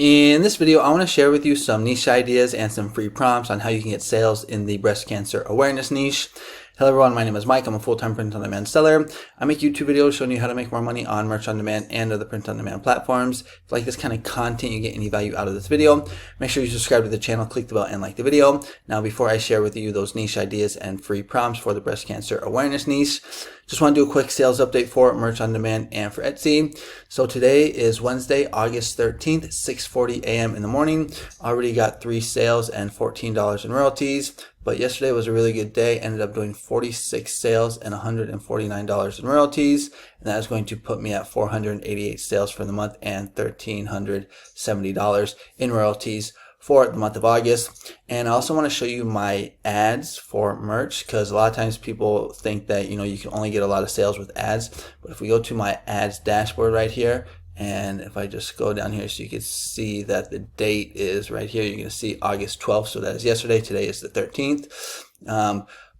In this video, I want to share with you some niche ideas and some free prompts on how you can get sales in the breast cancer awareness niche. Hello everyone, my name is Mike. I'm a full-time print-on-demand seller. I make YouTube videos showing you how to make more money on merch-on-demand and other print-on-demand platforms. If you like this kind of content, you get any value out of this video, make sure you subscribe to the channel, click the bell, and like the video. Now, before I share with you those niche ideas and free prompts for the breast cancer awareness niche, just want to do a quick sales update for merch-on-demand and for Etsy. So today is Wednesday, August 13th, 6:40 a.m. in the morning. Already got 3 sales and $14 in royalties. But yesterday was a really good day. Ended up doing 46 sales and $149 in royalties. And that is going to put me at 488 sales for the month and $1,370 in royalties for the month of August. And I also want to show you my ads for merch, because a lot of times people think that, you can only get a lot of sales with ads. But if we go to my ads dashboard right here, and if I just go down here so you can see that the date is right here, you're going to see August 12th. So that is yesterday. Today is the 13th.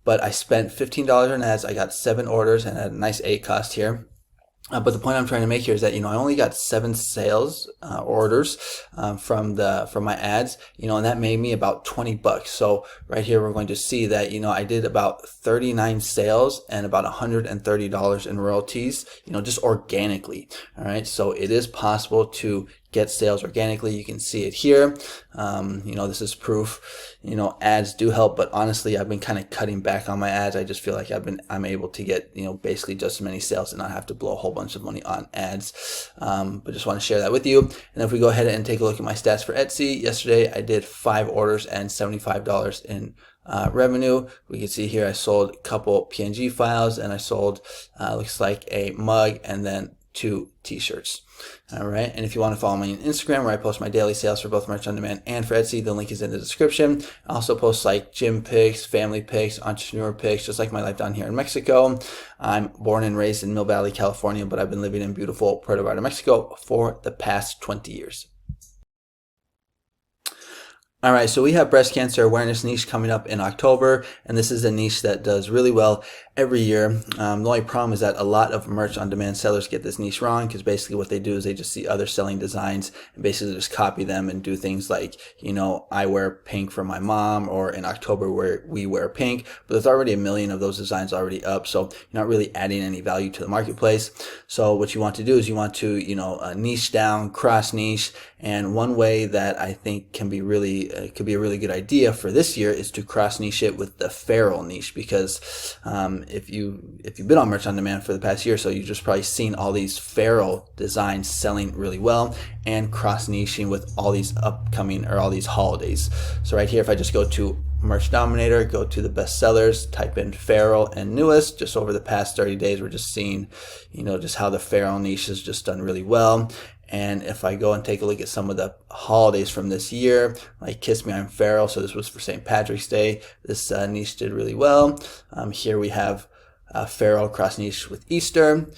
But I spent $15 on ads. I got 7 orders and had a nice A cost here. But the point I'm trying to make here is that, I only got 7 sales orders from my ads, and that made me about $20. So right here, we're going to see that, I did about 39 sales and about $130 in royalties, just organically. All right. So it is possible to get sales organically. You can see it here. This is proof. Ads do help, but honestly, I've been kind of cutting back on my ads. I just feel like I'm able to get, basically just as many sales and not have to blow a whole bunch of money on ads. But just want to share that with you. And if we go ahead and take a look at my stats for Etsy, yesterday I did 5 orders and $75 in revenue. We can see here I sold a couple PNG files and I sold, looks like a mug and then 2 t-shirts. All right. And if you want to follow me on Instagram, where I post my daily sales for both merch on demand and for Etsy, the link is in the description. I also post like gym pics, family pics, entrepreneur pics, just like my life down here in Mexico. I'm born and raised in Mill Valley, California, but I've been living in beautiful Puerto Vallarta, Mexico for the past 20 years. All right, so we have breast cancer awareness niche coming up in October, and this is a niche that does really well every year. The only problem is that a lot of merch on demand sellers get this niche wrong, because basically what they do is they just see other selling designs and basically just copy them and do things like, I wear pink for my mom, or in October where we wear pink, but there's already a million of those designs already up, so you're not really adding any value to the marketplace. So what you want to do is you want to, niche down, cross niche, and one way that I think can be really could be a really good idea for this year is to cross niche it with the feral niche, because if you've been on merch on demand for the past year or so, you've just probably seen all these feral designs selling really well, and cross niching with all these upcoming or all these holidays. So right here, if I just go to Merch Dominator, go to the best sellers, type in feral and newest, just over the past 30 days, we're just seeing, just how the feral niche has just done really well. And if I go and take a look at some of the holidays from this year, like Kiss Me I'm Feral, so this was for St. Patrick's Day, this niche did really well. Here we have feral cross niche with Easter.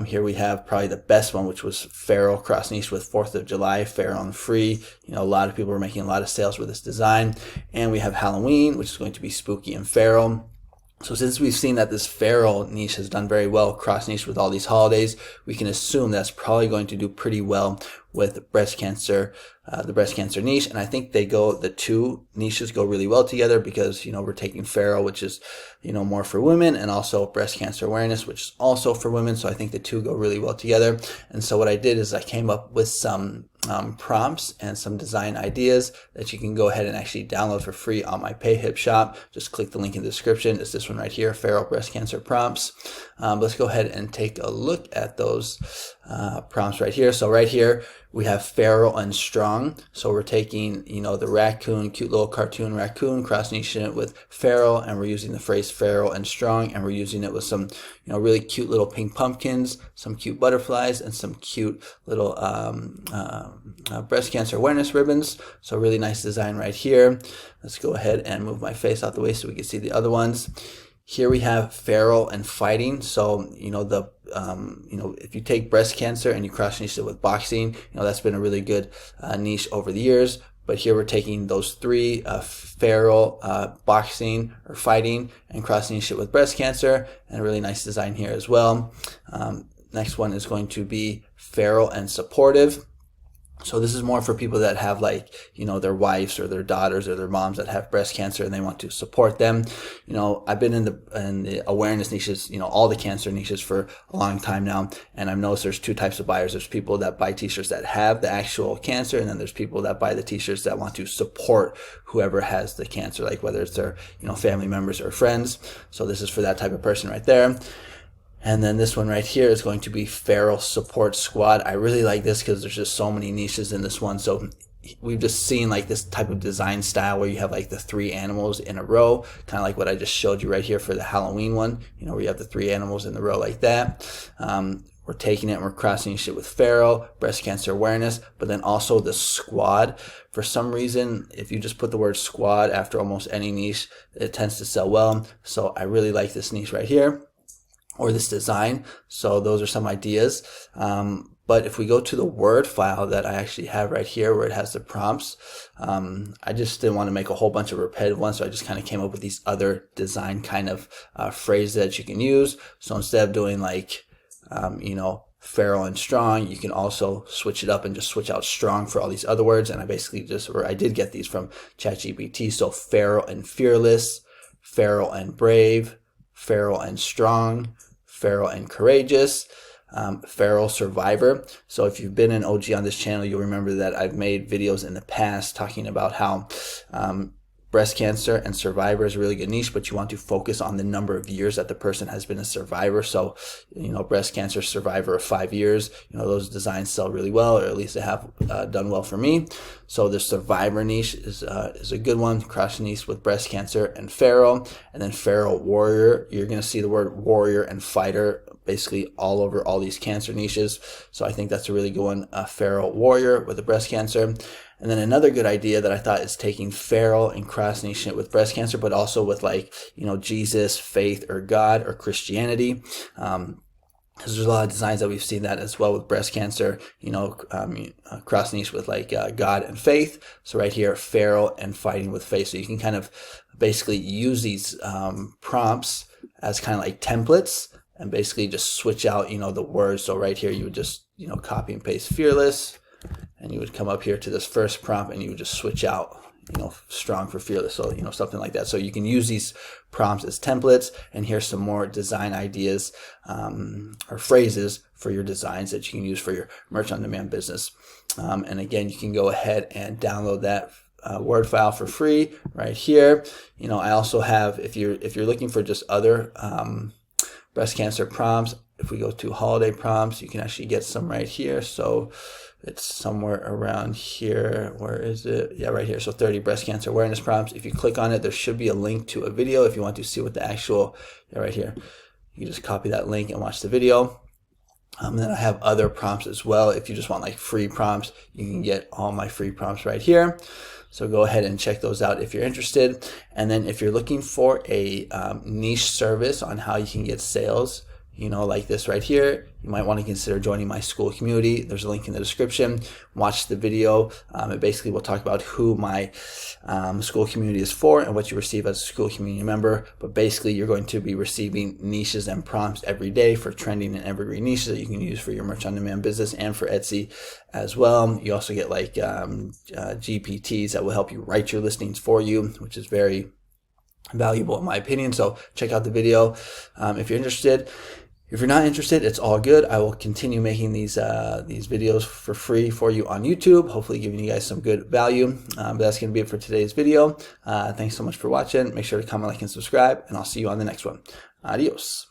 Here we have probably the best one, which was feral cross niche with 4th of July, feral and free. A lot of people are making a lot of sales with this design. And we have Halloween, which is going to be spooky and feral. So since we've seen that this feral niche has done very well, cross niche with all these holidays, we can assume that's probably going to do pretty well with breast cancer, the breast cancer niche. And I think the 2 niches go really well together, because, we're taking feral, which is, more for women, and also breast cancer awareness, which is also for women. So I think the 2 go really well together. And so what I did is I came up with some prompts and some design ideas that you can go ahead and actually download for free on my PayHip shop. Just click the link in the description. It's this one right here, feral breast cancer prompts. Let's go ahead and take a look at those prompts right here. So right here, we have feral and strong. So we're taking, the raccoon, cute little cartoon raccoon, cross niching it with feral, and we're using the phrase feral and strong, and we're using it with some, really cute little pink pumpkins, some cute butterflies, and some cute little breast cancer awareness ribbons. So really nice design right here. Let's go ahead and move my face out the way so we can see the other ones. Here we have feral and fighting. So, if you take breast cancer and you cross niche it with boxing, that's been a really good niche over the years. But here we're taking those 3, feral, boxing or fighting, and cross niche it with breast cancer, and a really nice design here as well. Next one is going to be feral and supportive. So this is more for people that have, like, their wives or their daughters or their moms that have breast cancer and they want to support them. I've been in the awareness niches, all the cancer niches for a long time now, and I've noticed there's two types of buyers. There's people that buy t-shirts that have the actual cancer, and then there's people that buy the t-shirts that want to support whoever has the cancer, like whether it's their family members or friends. So this is for that type of person right there. And then this one right here is going to be Feral Support Squad. I really like this because there's just so many niches in this one. So we've just seen like this type of design style where you have like the 3 animals in a row, kind of like what I just showed you right here for the Halloween one, where you have the 3 animals in the row like that. We're taking it and we're crossing it with feral, breast cancer awareness, but then also the squad. For some reason, if you just put the word squad after almost any niche, it tends to sell well. So I really like this niche right here, or this design. So those are some ideas. But if we go to the Word file that I actually have right here where it has the prompts, I just didn't want to make a whole bunch of repetitive ones, so I just kind of came up with these other design kind of phrases that you can use. So instead of doing like, feral and strong, you can also switch it up and just switch out strong for all these other words. And I basically I did get these from ChatGPT. So feral and fearless, feral and brave, feral and strong, feral and courageous, feral survivor. So if you've been an OG on this channel, you'll remember that I've made videos in the past talking about how breast cancer and survivor is a really good niche, but you want to focus on the number of years that the person has been a survivor. So, breast cancer survivor of 5 years, those designs sell really well, or at least they have done well for me. So the survivor niche is a good one, cross niche with breast cancer and feral. And then feral warrior, you're going to see the word warrior and fighter basically all over all these cancer niches. So I think that's a really good one, feral warrior with the breast cancer. And then another good idea that I thought is taking feral and cross niche it with breast cancer, but also with like, Jesus, faith, or God, or Christianity. Because there's a lot of designs that we've seen that as well with breast cancer, cross niche with like God and faith. So right here, feral and fighting with faith. So you can kind of basically use these prompts as kind of like templates and basically just switch out, the words. So right here, you would just, copy and paste fearless, and you would come up here to this first prompt and you would just switch out, strong for fearless. So, something like that. So you can use these prompts as templates, and here's some more design ideas or phrases for your designs that you can use for your merch on demand business. And again, you can go ahead and download that Word file for free right here. I also have, if you're looking for just other breast cancer prompts, if we go to holiday prompts, you can actually get some right here. So it's somewhere around here. Where is it? Yeah, right here. So 30 breast cancer awareness prompts. If you click on it, there should be a link to a video if you want to see what the actual, right here. You just copy that link and watch the video. And then I have other prompts as well. If you just want like free prompts, you can get all my free prompts right here. So go ahead and check those out if you're interested. And then if you're looking for a niche service on how you can get sales, like this right here, you might want to consider joining my SKOOL community. There's a link in the description. Watch the video. It basically will talk about who my SKOOL community is for and what you receive as a SKOOL community member. But basically, you're going to be receiving niches and prompts every day for trending and evergreen niches that you can use for your merch on demand business and for Etsy as well. You also get like GPTs that will help you write your listings for you, which is very valuable in my opinion. So check out the video if you're interested. If you're not interested, it's all good. I will continue making these videos for free for you on YouTube, hopefully giving you guys some good value. But that's going to be it for today's video. Thanks so much for watching. Make sure to comment, like, and subscribe, and I'll see you on the next one. Adios.